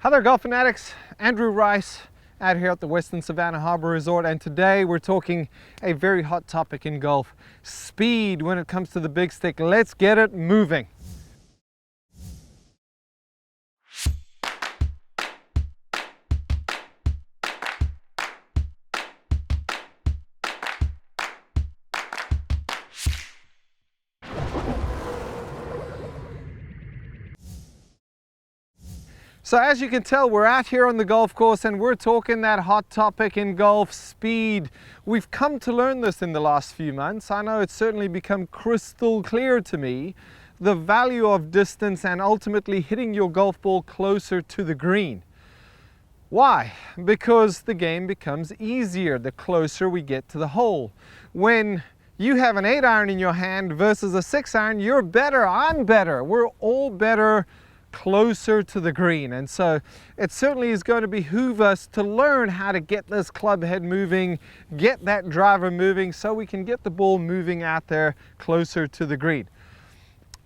Hi there, golf fanatics. Andrew Rice out here at the Western Savannah Harbor Resort, and today we're talking a very hot topic in golf: speed when it comes to the big stick. Let's get it moving. So as you can tell, we're out here on the golf course and we're talking that hot topic in golf: speed. We've come to learn this in the last few months. I know it's certainly become crystal clear to me the value of distance and ultimately hitting your golf ball closer to the green. Why? Because the game becomes easier the closer we get to the hole. When you have an 8-iron in your hand versus a 6-iron, you're better, I'm better, we're all better closer to the green. And so it certainly is going to behoove us to learn how to get this club head moving, get that driver moving, so we can get the ball moving out there closer to the green.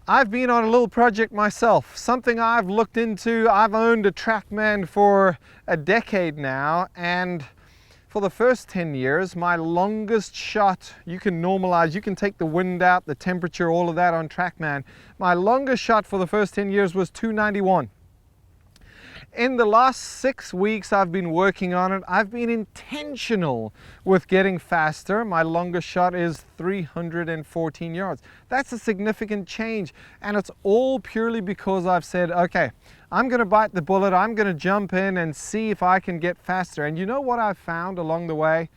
I've been on a little project myself, something I've looked into. I've owned a TrackMan for a decade now, and for the first 10 years, my longest shot, you can normalize, you can take the wind out, the temperature, all of that on TrackMan. My longest shot for the first 10 years was 291. In the last 6 weeks I've been working on it. I've been intentional with getting faster. My longest shot is 314 yards. That's a significant change, and it's all purely because I've said, okay, I'm going to bite the bullet. I'm going to jump in and see if I can get faster. And you know what I've found along the way?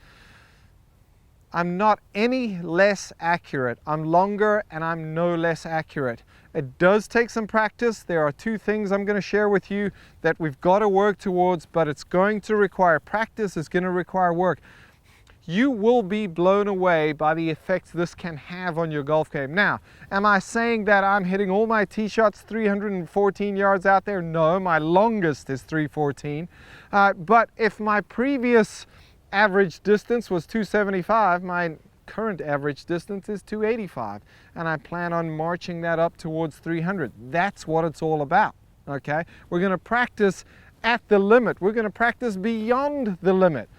I'm not any less accurate. I'm longer and I'm no less accurate. It does take some practice. There are two things I'm going to share with you that we've got to work towards, but it's going to require practice. It's going to require work. You will be blown away by the effects this can have on your golf game. Now, am I saying that I'm hitting all my tee shots 314 yards out there? No, my longest is 314. But if my previous average distance was 275, my current average distance is 285, and I plan on marching that up towards 300. That's what it's all about, okay? We're going to practice at the limit. We're going to practice beyond the limit.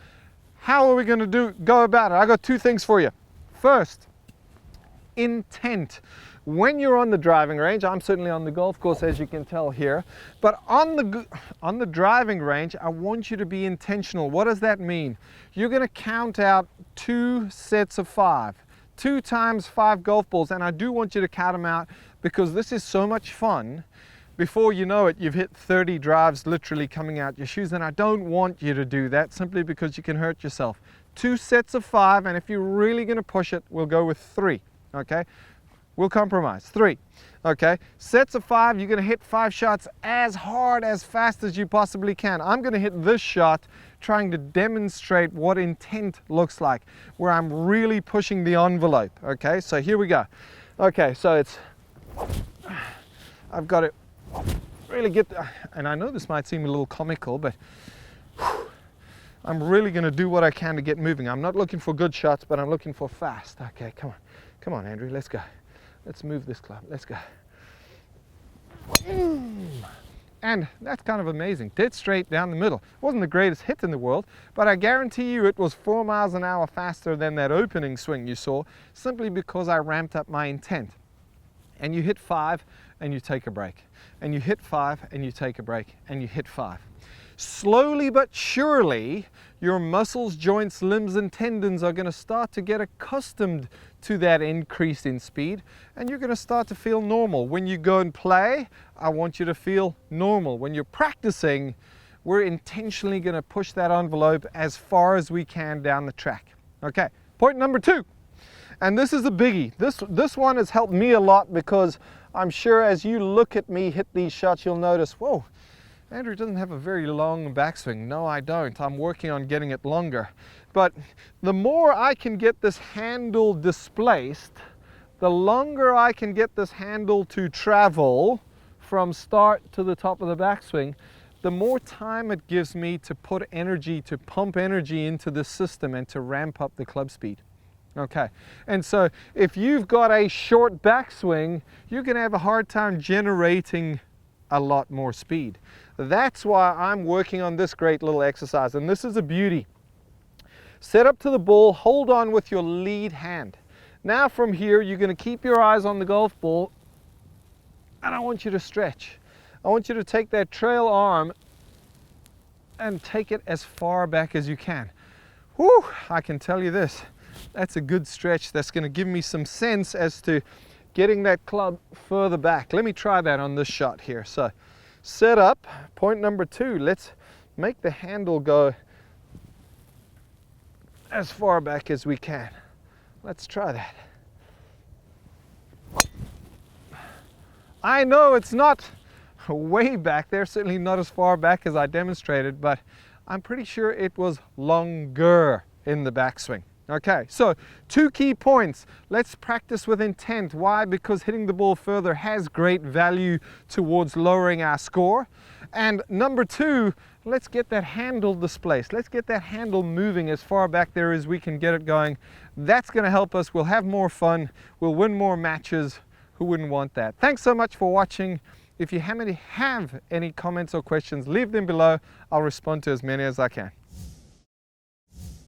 How are we going to go about it? I got two things for you. First, intent. When you're on the driving range, I'm certainly on the golf course, as you can tell here, but on the driving range, I want you to be intentional. What does that mean? You're going to count out 2 sets of 5, 2 times 5 golf balls, and I do want you to count them out because this is so much fun. Before you know it, you've hit 30 drives literally coming out your shoes, and I don't want you to do that simply because you can hurt yourself. 2 sets of 5, and if you're really going to push it, we'll go with 3, okay? We'll compromise. 3, okay? Sets of 5, you're going to hit 5 shots as hard, as fast as you possibly can. I'm going to hit this shot trying to demonstrate what intent looks like, where I'm really pushing the envelope, okay? So here we go. Okay, so I've got to really get, and I know this might seem a little comical, but I'm really going to do what I can to get moving. I'm not looking for good shots, but I'm looking for fast. Okay, come on. Come on, Andrew, let's go. Let's move this club. Let's go. And that's kind of amazing. Dead straight down the middle. Wasn't the greatest hit in the world, but I guarantee you it was 4 miles an hour faster than that opening swing you saw, simply because I ramped up my intent. And you hit 5 and you take a break. And you hit 5 and you take a break. And you hit 5. Slowly but surely, your muscles, joints, limbs, and tendons are going to start to get accustomed to that increase in speed, and you're going to start to feel normal. When you go and play, I want you to feel normal. When you're practicing, we're intentionally going to push that envelope as far as we can down the track. Okay, point number 2. And this is a biggie. This one has helped me a lot, because I'm sure as you look at me hit these shots, you'll notice, whoa, Andrew doesn't have a very long backswing. No, I don't. I'm working on getting it longer. But the more I can get this handle displaced, the longer I can get this handle to travel from start to the top of the backswing, the more time it gives me to put energy, to pump energy into the system and to ramp up the club speed. Okay, and so if you've got a short backswing, you're going to have a hard time generating a lot more speed. That's why I'm working on this great little exercise, and this is a beauty. Set up to the ball, hold on with your lead hand. Now from here, you're going to keep your eyes on the golf ball, and I want you to stretch. I want you to take that trail arm and take it as far back as you can. Whew, I can tell you this, that's a good stretch. That's going to give me some sense as to getting that club further back. Let me try that on this shot here. So set up, point number 2, let's make the handle go as far back as we can. Let's try that. I know it's not way back there, certainly not as far back as I demonstrated, but I'm pretty sure it was longer in the backswing. Okay, so 2 key points. Let's practice with intent. Why? Because hitting the ball further has great value towards lowering our score. And number 2, let's get that handle displaced. Let's get that handle moving as far back there as we can get it going. That's going to help us. We'll have more fun. We'll win more matches. Who wouldn't want that? Thanks so much for watching. If you have any comments or questions, leave them below. I'll respond to as many as I can.